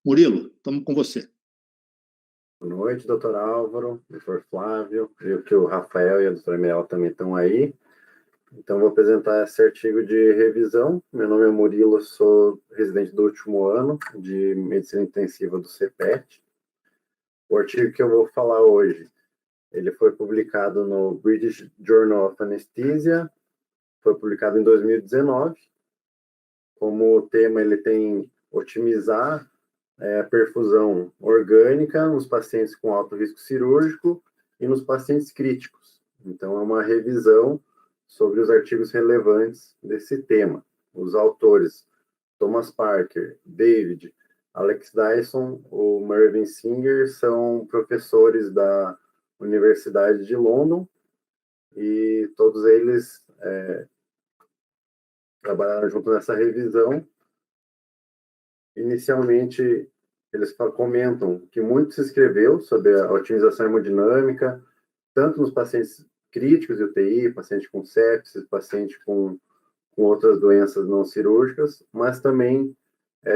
Murilo, estamos com você. Boa noite, doutor Álvaro, doutor Flávio. Viu que o Rafael e a doutora Mirella também estão aí. Então, vou apresentar esse artigo de revisão. Meu nome é Murilo, sou residente do último ano de Medicina Intensiva do CEPET. O artigo que eu vou falar hoje, ele foi publicado no British Journal of Anesthesia, foi publicado em 2019. Como tema, ele tem otimizar a perfusão orgânica nos pacientes com alto risco cirúrgico e nos pacientes críticos. Então, é uma revisão sobre os artigos relevantes desse tema. Os autores, Thomas Parker, David, Alex Dyson, o Mervyn Singer, são professores da Universidade de London e todos eles trabalharam junto nessa revisão. Inicialmente, eles comentam que muito se escreveu sobre a otimização hemodinâmica, tanto nos pacientes críticos de UTI, paciente com sepsis, paciente com outras doenças não cirúrgicas, mas também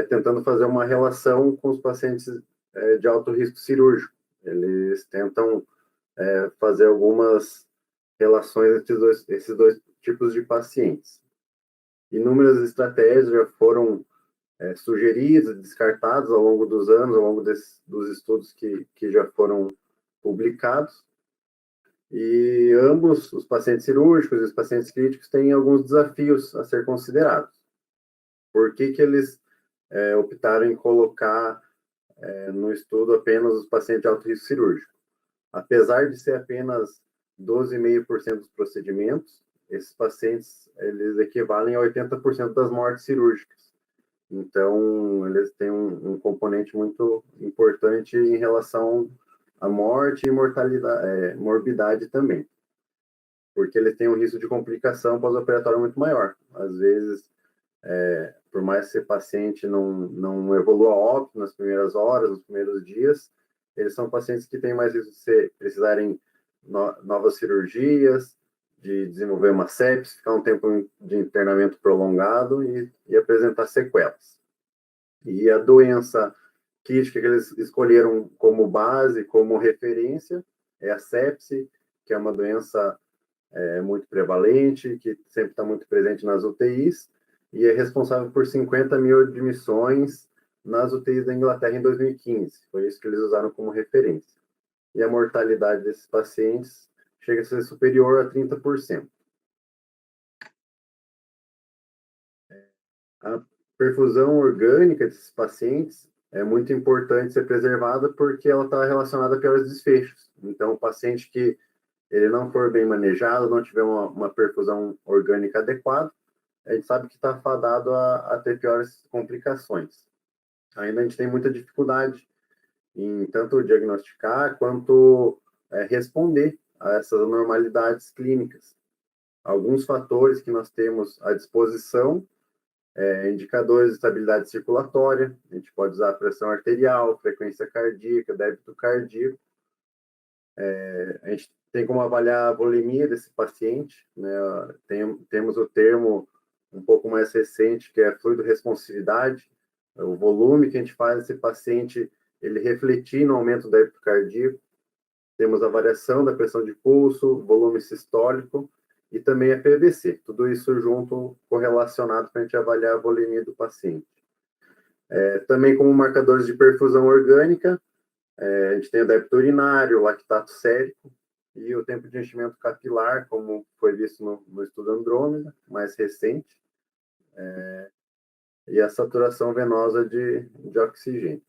tentando fazer uma relação com os pacientes de alto risco cirúrgico. Eles tentam fazer algumas relações entre esses dois tipos de pacientes. Inúmeras estratégias já foram sugeridas, descartadas ao longo dos anos, ao longo dos estudos que já foram publicados. E ambos, os pacientes cirúrgicos e os pacientes críticos, têm alguns desafios a ser considerados. Por que eles optaram em colocar no estudo apenas os pacientes de alto risco cirúrgico? Apesar de ser apenas 12,5% dos procedimentos, esses pacientes eles equivalem a 80% das mortes cirúrgicas. Então, eles têm um componente muito importante em relação à morte e mortalidade, morbidade também, porque eles têm um risco de complicação pós-operatória muito maior. Às vezes, por mais que esse paciente não evolua a óbito nas primeiras horas, nos primeiros dias, eles são pacientes que têm mais risco de precisarem novas cirurgias, de desenvolver uma sepsis, ficar um tempo de internamento prolongado e apresentar sequelas. E a doença crítica que eles escolheram como base, como referência, é a sepse, que é uma doença muito prevalente, que sempre está muito presente nas UTIs, e é responsável por 50 mil admissões nas UTIs da Inglaterra em 2015. Foi isso que eles usaram como referência. E a mortalidade desses pacientes chega a ser superior a 30%. A perfusão orgânica desses pacientes é muito importante ser preservada porque ela está relacionada a piores desfechos. Então, o paciente que ele não for bem manejado, não tiver uma perfusão orgânica adequada, a gente sabe que está fadado a ter piores complicações. Ainda a gente tem muita dificuldade em tanto diagnosticar quanto responder a essas anormalidades clínicas. Alguns fatores que nós temos à disposição, indicadores de estabilidade circulatória, a gente pode usar a pressão arterial, frequência cardíaca, débito cardíaco. A gente tem como avaliar a volemia desse paciente, né? Temos o termo um pouco mais recente, que é a fluido-responsividade, o volume que a gente faz esse paciente, ele refletir no aumento do débito cardíaco. Temos a variação da pressão de pulso, volume sistólico e também a PVC. Tudo isso junto, correlacionado para a gente avaliar a volemia do paciente. Também como marcadores de perfusão orgânica, a gente tem o débito urinário, o lactato sérico e o tempo de enchimento capilar, como foi visto no estudo Andrômeda, mais recente, e a saturação venosa de oxigênio.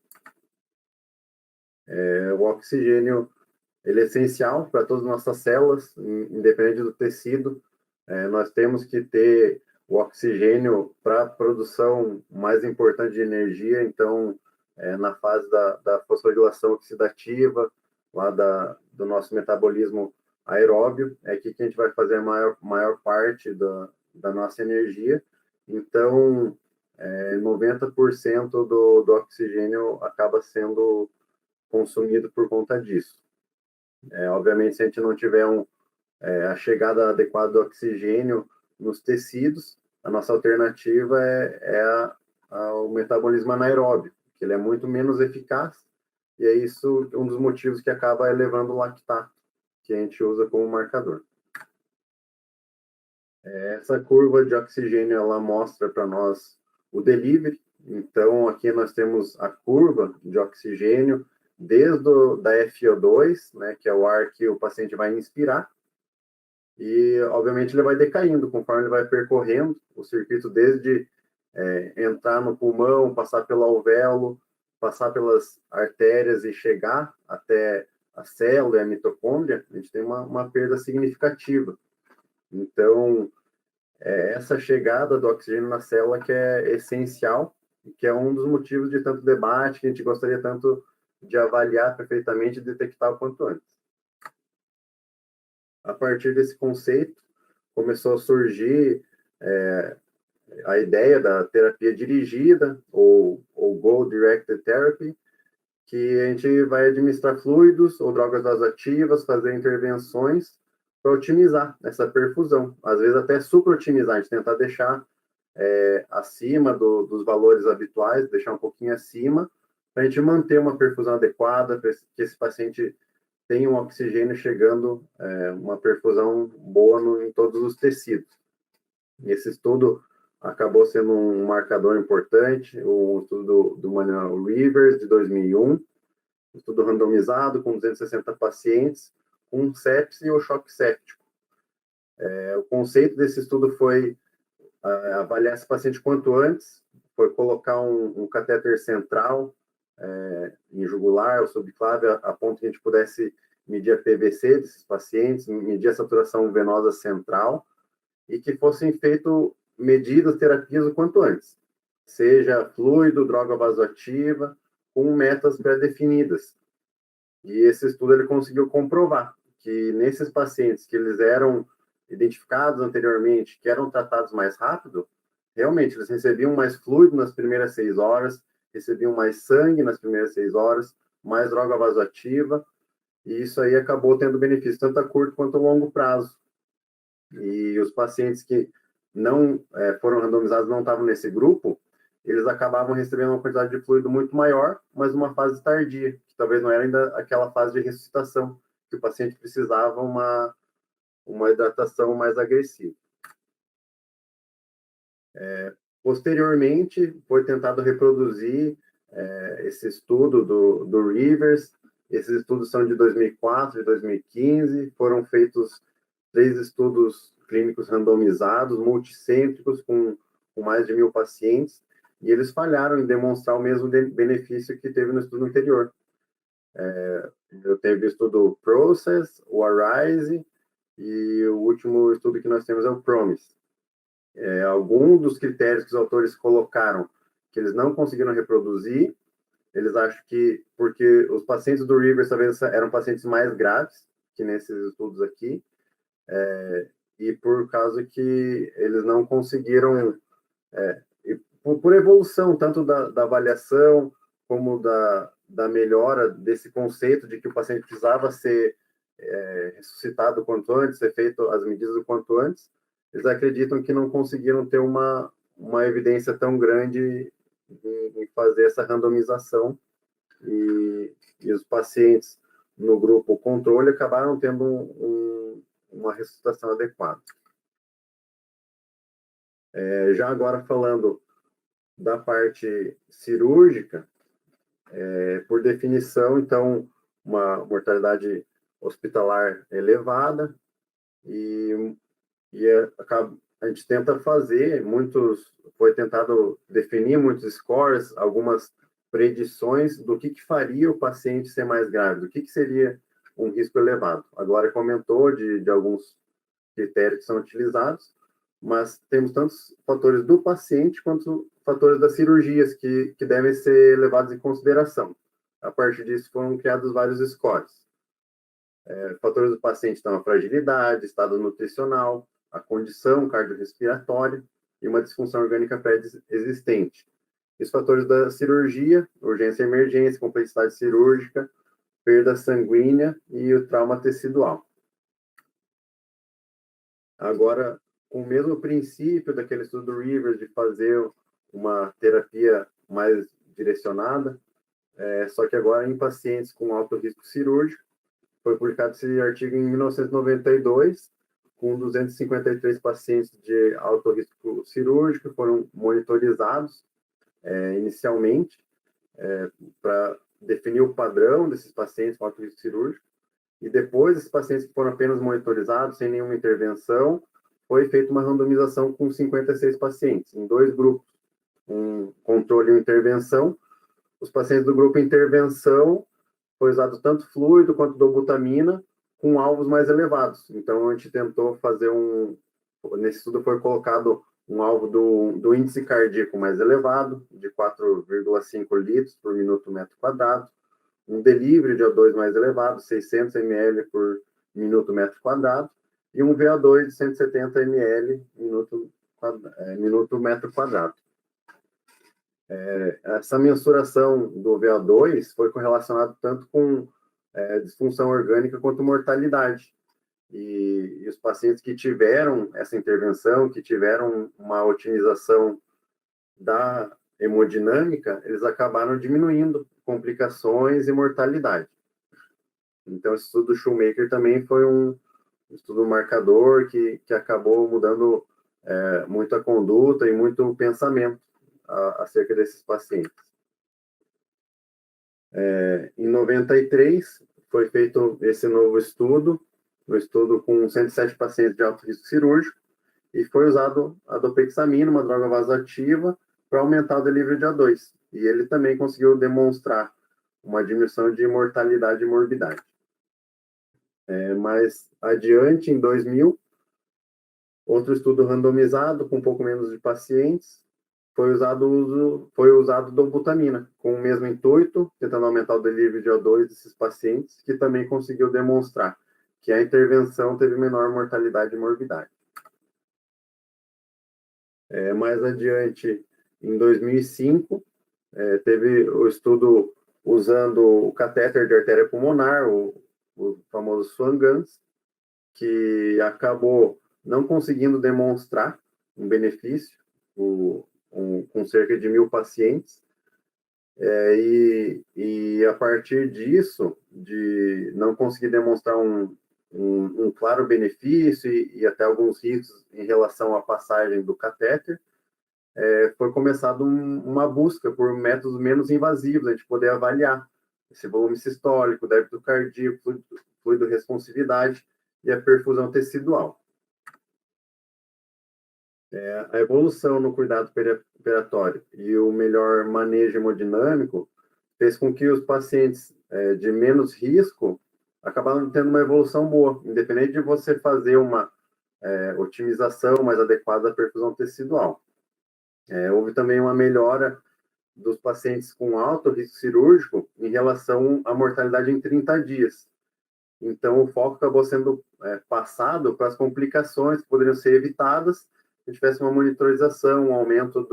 O oxigênio ele é essencial para todas as nossas células, independente do tecido. Nós temos que ter o oxigênio para a produção mais importante de energia, então, na fase da fosforilação oxidativa, lá do nosso metabolismo aeróbio, é aqui que a gente vai fazer a maior parte da nossa energia. Então, 90% do oxigênio acaba sendo consumido por conta disso. Obviamente, se a gente não tiver a chegada adequada do oxigênio nos tecidos, a nossa alternativa é o metabolismo anaeróbio, que ele é muito menos eficaz, e é isso um dos motivos que acaba elevando o lactato, que a gente usa como marcador. Essa curva de oxigênio, ela mostra para nós o delivery. Então, aqui nós temos a curva de oxigênio desde da FO2, né, que é o ar que o paciente vai inspirar, e, obviamente, ele vai decaindo conforme ele vai percorrendo o circuito desde entrar no pulmão, passar pelo alvéolo, passar pelas artérias e chegar até a célula e a mitocôndria, a gente tem uma perda significativa. Então, essa chegada do oxigênio na célula que é essencial, e que é um dos motivos de tanto debate, que a gente gostaria tanto de avaliar perfeitamente e detectar o quanto antes. A partir desse conceito, começou a surgir a ideia da terapia dirigida, ou Goal Directed Therapy, que a gente vai administrar fluidos ou drogas vasoativas, fazer intervenções para otimizar essa perfusão. Às vezes até super-otimizar, a gente tentar deixar acima dos valores habituais, deixar um pouquinho acima, para a gente manter uma perfusão adequada, para que esse paciente tenha um oxigênio chegando, uma perfusão boa em todos os tecidos. Esse estudo acabou sendo um marcador importante, o estudo do Manuel Rivers, de 2001, um estudo randomizado com 260 pacientes com sepse ou choque séptico. O conceito desse estudo foi avaliar esse paciente quanto antes, foi colocar um catéter central em jugular ou subclave, a ponto que a gente pudesse medir a PVC desses pacientes, medir a saturação venosa central, e que fossem feitas medidas, terapias o quanto antes, seja fluido, droga vasoativa, com metas pré-definidas. E esse estudo ele conseguiu comprovar que nesses pacientes que eles eram identificados anteriormente, que eram tratados mais rápido, realmente eles recebiam mais fluido nas primeiras 6 horas, recebiam mais sangue nas primeiras 6 horas, mais droga vasoativa, e isso aí acabou tendo benefício tanto a curto quanto a longo prazo. E os pacientes que não foram randomizados, não estavam nesse grupo, eles acabavam recebendo uma quantidade de fluido muito maior, mas numa fase tardia, que talvez não era ainda aquela fase de ressuscitação, que o paciente precisava uma hidratação mais agressiva. Posteriormente, foi tentado reproduzir esse estudo do Rivers. Esses estudos são de 2004 e 2015, foram feitos 3 estudos clínicos randomizados, multicêntricos, com mais de 1.000 pacientes, e eles falharam em demonstrar o mesmo benefício que teve no estudo anterior. Eu teve o estudo PROCESS, o ARISE, e o último estudo que nós temos é o PROMISE. Alguns dos critérios que os autores colocaram que eles não conseguiram reproduzir, eles acham que porque os pacientes do Rivers talvez eram pacientes mais graves que nesses estudos aqui, e por causa que eles não conseguiram, por evolução, tanto da avaliação, como da melhora desse conceito de que o paciente precisava ser ressuscitado o quanto antes, ser feito as medidas o quanto antes, eles acreditam que não conseguiram ter uma evidência tão grande em fazer essa randomização, e os pacientes no grupo controle acabaram tendo uma ressuscitação adequada. Já agora falando da parte cirúrgica, por definição, então, uma mortalidade hospitalar elevada, e a gente tenta fazer foi tentado definir muitos scores, algumas predições do que faria o paciente ser mais grave, do que seria um risco elevado. Agora comentou de alguns critérios que são utilizados, mas temos tantos fatores do paciente quanto fatores das cirurgias que devem ser levados em consideração. A partir disso foram criados vários scores. Fatores do paciente estão a fragilidade, estado nutricional, a condição cardiorrespiratória e uma disfunção orgânica pré-existente. Os fatores da cirurgia, urgência e emergência, complexidade cirúrgica, perda sanguínea e o trauma tecidual. Agora, com o mesmo princípio daquele estudo do Rivers de fazer uma terapia mais direcionada, só que agora em pacientes com alto risco cirúrgico. Foi publicado esse artigo em 1992, com 253 pacientes de alto risco cirúrgico, foram monitorizados inicialmente, para definir o padrão desses pacientes com alto risco cirúrgico, e depois esses pacientes que foram apenas monitorizados, sem nenhuma intervenção, foi feita uma randomização com 56 pacientes, em 2 grupos, um controle e uma intervenção. Os pacientes do grupo intervenção foi usado tanto fluido quanto dobutamina com alvos mais elevados. Então, a gente tentou fazer nesse estudo foi colocado um alvo do índice cardíaco mais elevado, de 4,5 litros por minuto metro quadrado, um delivery de O2 mais elevado, 600 ml por minuto metro quadrado, e um VO2 de 170 ml minuto metro quadrado. Essa mensuração do VO2 foi correlacionada tanto com disfunção orgânica quanto mortalidade. E os pacientes que tiveram essa intervenção, que tiveram uma otimização da hemodinâmica, eles acabaram diminuindo complicações e mortalidade. Então, esse estudo do Shoemaker também foi um estudo marcador que acabou mudando muito a conduta e muito o pensamento acerca desses pacientes. Em 93, foi feito esse novo estudo, um estudo com 107 pacientes de alto risco cirúrgico, e foi usado a dopexamina, uma droga vasoativa, para aumentar o delivery de O2. E ele também conseguiu demonstrar uma diminuição de mortalidade e morbidade. Mais adiante, em 2000, outro estudo randomizado, com um pouco menos de pacientes, foi usado dobutamina, com o mesmo intuito, tentando aumentar o delivery de O2 desses pacientes, que também conseguiu demonstrar que a intervenção teve menor mortalidade e morbidade. Mais adiante, em 2005, teve o estudo usando o catéter de artéria pulmonar, o famoso Swan-Ganz, que acabou não conseguindo demonstrar um benefício com cerca de 1.000 pacientes, e a partir disso, de não conseguir demonstrar um claro benefício e até alguns riscos em relação à passagem do catéter, foi começado uma busca por métodos menos invasivos, a gente poder avaliar esse volume sistólico, débito cardíaco, fluido responsividade e a perfusão tecidual. A evolução no cuidado perioperatório e o melhor manejo hemodinâmico fez com que os pacientes de menos risco acabaram tendo uma evolução boa, independente de você fazer uma otimização mais adequada da perfusão tecidual. Houve também uma melhora dos pacientes com alto risco cirúrgico em relação à mortalidade em 30 dias. Então, o foco acabou sendo passado para as complicações que poderiam ser evitadas se tivesse uma monitorização, um aumento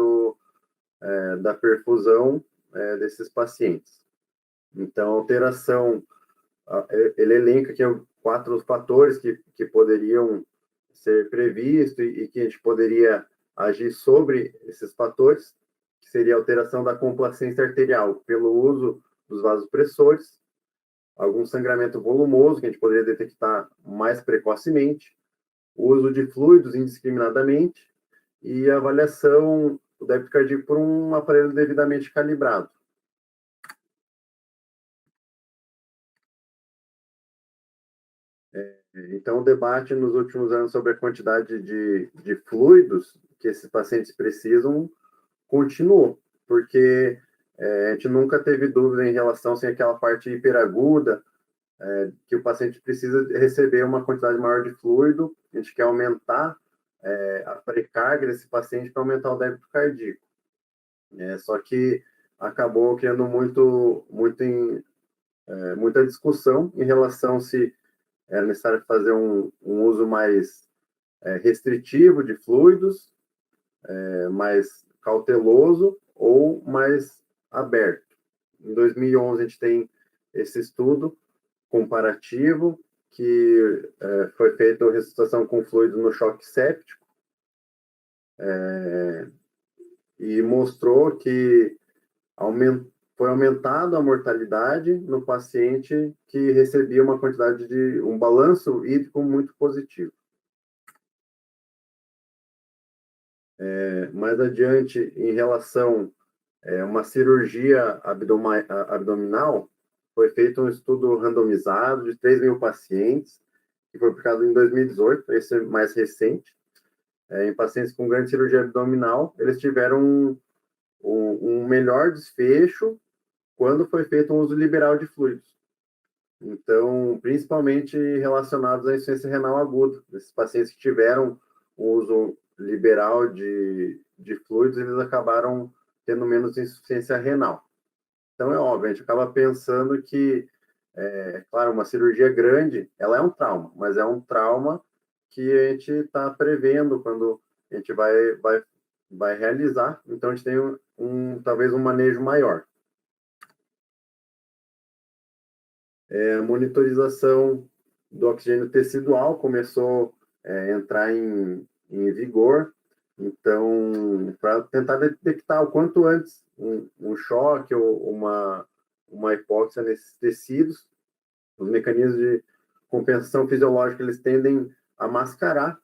da perfusão desses pacientes. Então, a alteração, ele elenca aqui 4 fatores que poderiam ser previstos e que a gente poderia agir sobre esses fatores, que seria a alteração da complacência arterial pelo uso dos vasopressores, algum sangramento volumoso, que a gente poderia detectar mais precocemente, o uso de fluidos indiscriminadamente e a avaliação do débito cardíaco por um aparelho devidamente calibrado. Então, o debate nos últimos anos sobre a quantidade de fluidos que esses pacientes precisam continuou, porque a gente nunca teve dúvida em relação se aquela parte hiperaguda, que o paciente precisa receber uma quantidade maior de fluido, a gente quer aumentar a precarga desse paciente para aumentar o débito cardíaco. Só que acabou criando muita discussão em relação se era necessário fazer um uso mais restritivo de fluidos, mais cauteloso ou mais aberto. Em 2011, a gente tem esse estudo comparativo que foi feito ressuscitação com fluido no choque séptico e mostrou que foi aumentada a mortalidade no paciente que recebia uma quantidade de um balanço hídrico muito positivo. Mais adiante, em relação a uma cirurgia abdominal, foi feito um estudo randomizado de 3.000 pacientes, que foi aplicado em 2018, esse é mais recente. Em pacientes com grande cirurgia abdominal, eles tiveram um melhor desfecho quando foi feito um uso liberal de fluidos. Então, principalmente relacionados à insuficiência renal aguda. Esses pacientes que tiveram o uso liberal de fluidos, eles acabaram tendo menos insuficiência renal. Então, é óbvio, a gente acaba pensando que, claro, uma cirurgia grande, ela é um trauma, mas é um trauma que a gente está prevendo quando a gente vai realizar. Então, a gente tem talvez um manejo maior. A monitorização do oxigênio tecidual começou a entrar em vigor. Então, para tentar detectar o quanto antes um choque ou uma hipóxia nesses tecidos, os mecanismos de compensação fisiológica eles tendem a mascarar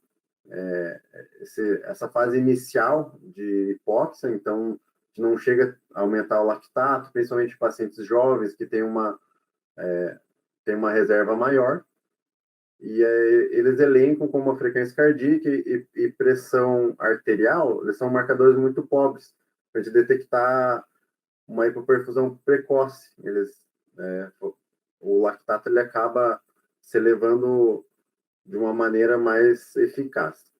essa fase inicial de hipóxia. Então, a gente não chega a aumentar o lactato, principalmente em pacientes jovens que têm uma reserva maior, e eles elencam como a frequência cardíaca e pressão arterial, eles são marcadores muito pobres para a gente detectar uma hipoperfusão precoce. O lactato ele acaba se elevando de uma maneira mais eficaz.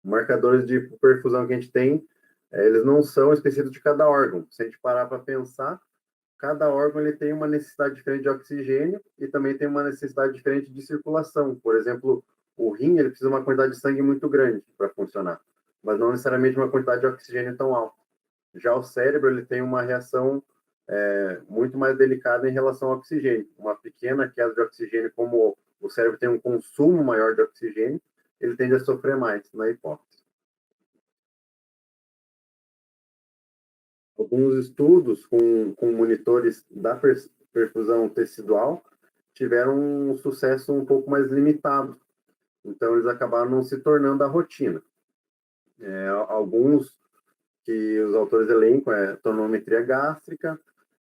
Marcadores de hipoperfusão que a gente tem, eles não são específicos de cada órgão. Se a gente parar para pensar, cada órgão ele tem uma necessidade diferente de oxigênio e também tem uma necessidade diferente de circulação. Por exemplo, o rim ele precisa de uma quantidade de sangue muito grande para funcionar, mas não necessariamente uma quantidade de oxigênio tão alta. Já o cérebro ele tem uma reação muito mais delicada em relação ao oxigênio. Uma pequena queda de oxigênio, como o cérebro tem um consumo maior de oxigênio, ele tende a sofrer mais na hipóxia. Alguns estudos com monitores da perfusão tecidual tiveram um sucesso um pouco mais limitado. Então, eles acabaram não se tornando a rotina. Alguns que os autores elencam tonometria gástrica,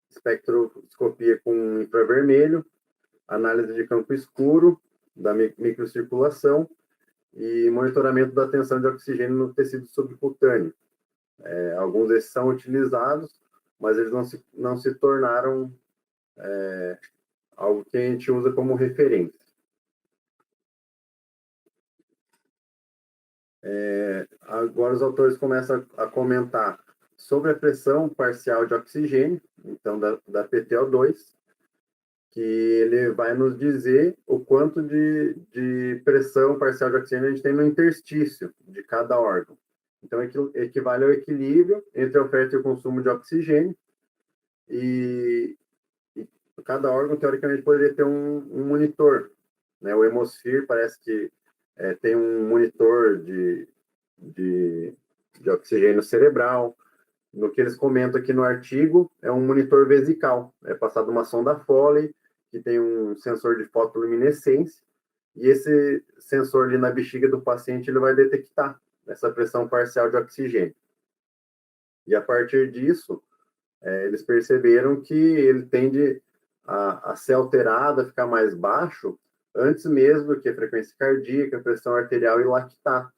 espectroscopia com infravermelho, análise de campo escuro da microcirculação e monitoramento da tensão de oxigênio no tecido subcutâneo. Alguns desses são utilizados, mas eles não se tornaram algo que a gente usa como referência. Agora os autores começam a comentar sobre a pressão parcial de oxigênio, então da PTO2, que ele vai nos dizer o quanto de pressão parcial de oxigênio a gente tem no interstício de cada órgão. Então, equivale ao equilíbrio entre a oferta e o consumo de oxigênio, e cada órgão, teoricamente, poderia ter um monitor. Né? O Hemosfere parece que tem um monitor de oxigênio cerebral. No que eles comentam aqui no artigo, é um monitor vesical. É passado uma sonda Foley, que tem um sensor de fotoluminescência, e esse sensor ali na bexiga do paciente ele vai detectar essa pressão parcial de oxigênio. E a partir disso, eles perceberam que ele tende a ser alterado, a ficar mais baixo, antes mesmo do que a frequência cardíaca, pressão arterial e lactato.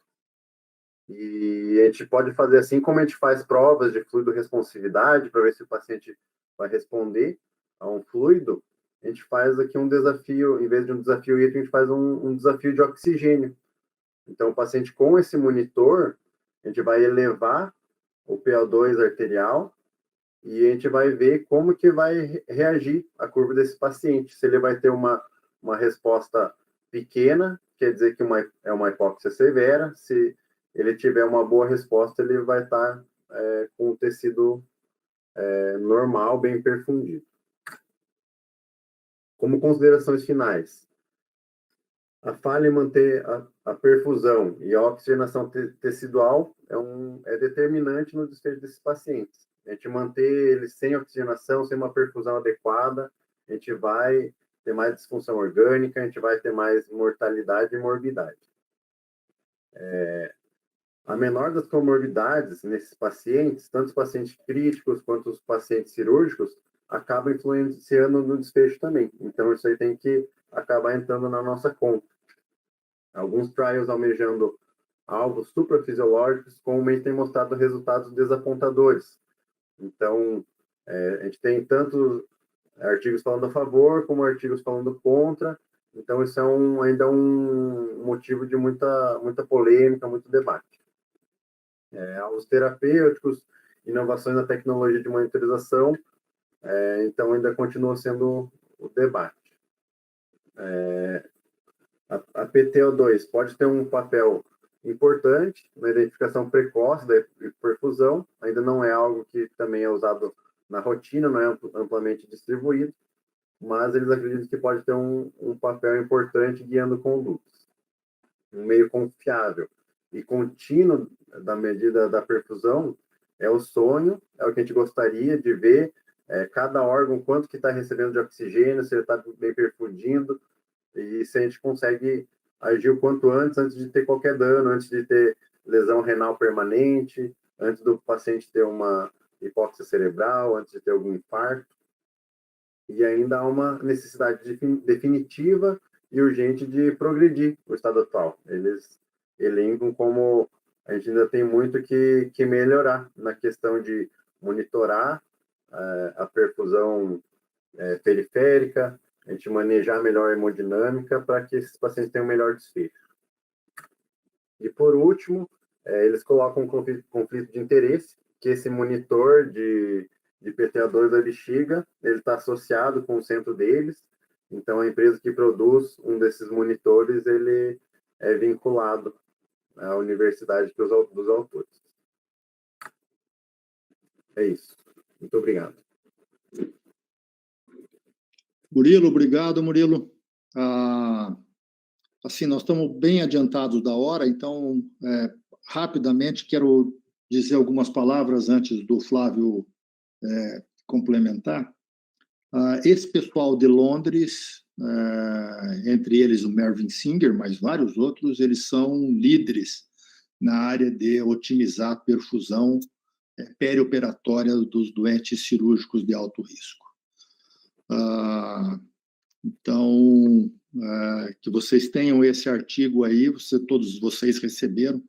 E a gente pode fazer assim como a gente faz provas de fluido responsividade, para ver se o paciente vai responder a um fluido. A gente faz aqui um desafio, em vez de um desafio hídrico, a gente faz um desafio de oxigênio. Então, o paciente com esse monitor, a gente vai elevar o PO2 arterial e a gente vai ver como que vai reagir a curva desse paciente. Se ele vai ter uma resposta pequena, quer dizer que é uma hipóxia severa. Se ele tiver uma boa resposta, ele vai estar com o tecido normal, bem perfundido. Como considerações finais, a falha em manter a perfusão e a oxigenação tecidual é determinante no desfecho desses pacientes. a gente manter ele sem oxigenação, sem uma perfusão adequada, a gente vai ter mais disfunção orgânica, a gente vai ter mais mortalidade e morbidade. A menor das comorbidades nesses pacientes, tanto os pacientes críticos quanto os pacientes cirúrgicos, acaba influenciando no desfecho também. Então, isso aí tem que acabar entrando na nossa conta. Alguns trials almejando alvos suprafisiológicos comumente têm mostrado resultados desapontadores. Então, a gente tem tanto artigos falando a favor, como artigos falando contra. Então, isso é ainda um motivo de muita polêmica, muito debate. Os terapêuticos, inovações na tecnologia de monitorização, então ainda continua sendo o debate. A PTO2 pode ter um papel importante na identificação precoce da perfusão, ainda não é algo que também é usado na rotina, não é amplamente distribuído, mas eles acreditam que pode ter um papel importante guiando condutas. Um meio confiável e contínuo da medida da perfusão é o sonho, é o que a gente gostaria de ver, cada órgão, quanto que está recebendo de oxigênio, se ele está bem perfundindo, e se a gente consegue agir o quanto antes de ter qualquer dano, antes de ter lesão renal permanente, antes do paciente ter uma hipóxia cerebral, antes de ter algum infarto. E ainda há uma necessidade definitiva e urgente de progredir o estado atual. Eles elencam como a gente ainda tem muito que melhorar na questão de monitorar a perfusão periférica, a gente manejar melhor a hemodinâmica para que esses pacientes tenham um melhor desfecho. E, por último, eles colocam um conflito de interesse, que esse monitor de PTA2 da bexiga, ele está associado com o centro deles, então a empresa que produz um desses monitores, ele é vinculado à universidade dos autores. É isso. Muito obrigado. Murilo, obrigado, Murilo. Assim, nós estamos bem adiantados da hora, então, rapidamente, quero dizer algumas palavras antes do Flávio complementar. Esse pessoal de Londres, entre eles o Mervyn Singer, mas vários outros, eles são líderes na área de otimizar a perfusão perioperatória dos doentes cirúrgicos de alto risco. Então, que vocês tenham esse artigo aí, todos vocês receberam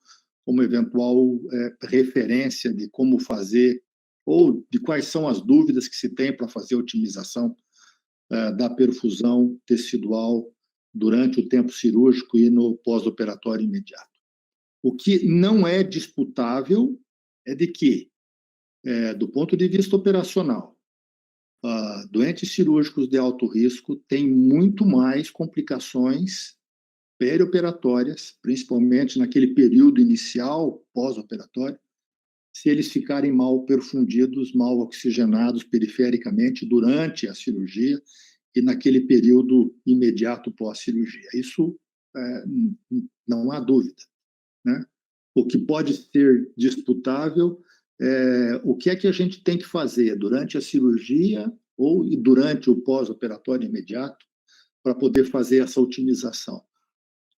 como eventual referência de como fazer, ou de quais são as dúvidas que se tem para fazer a otimização da perfusão tecidual durante o tempo cirúrgico e no pós-operatório imediato. O que não é disputável é de que, do ponto de vista operacional, doentes cirúrgicos de alto risco têm muito mais complicações perioperatórias, principalmente naquele período inicial, pós-operatório, se eles ficarem mal perfundidos, mal oxigenados perifericamente durante a cirurgia e naquele período imediato pós-cirurgia. Isso não há dúvida, né? O que pode ser disputável o que é que a gente tem que fazer durante a cirurgia ou durante o pós-operatório imediato para poder fazer essa otimização,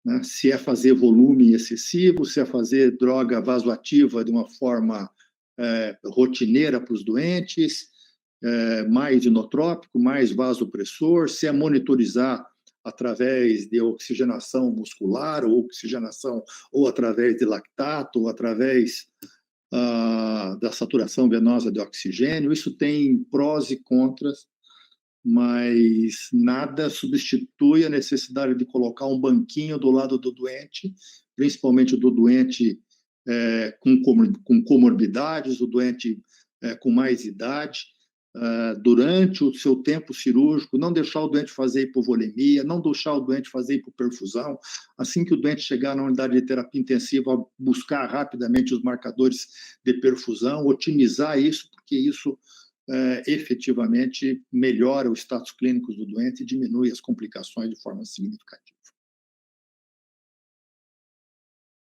né? Se é fazer volume excessivo, se é fazer droga vasoativa de uma forma rotineira para os doentes, mais inotrópico, mais vasopressor, se é monitorizar através de oxigenação muscular ou oxigenação ou através de lactato ou através da saturação venosa de oxigênio. Isso tem prós e contras, mas nada substitui a necessidade de colocar um banquinho do lado do doente, principalmente do doente com comorbidades, o doente com mais idade, durante o seu tempo cirúrgico, não deixar o doente fazer hipovolemia, não deixar o doente fazer hipoperfusão. Assim que o doente chegar na unidade de terapia intensiva, buscar rapidamente os marcadores de perfusão, otimizar isso, porque isso efetivamente melhora o status clínico do doente e diminui as complicações de forma significativa.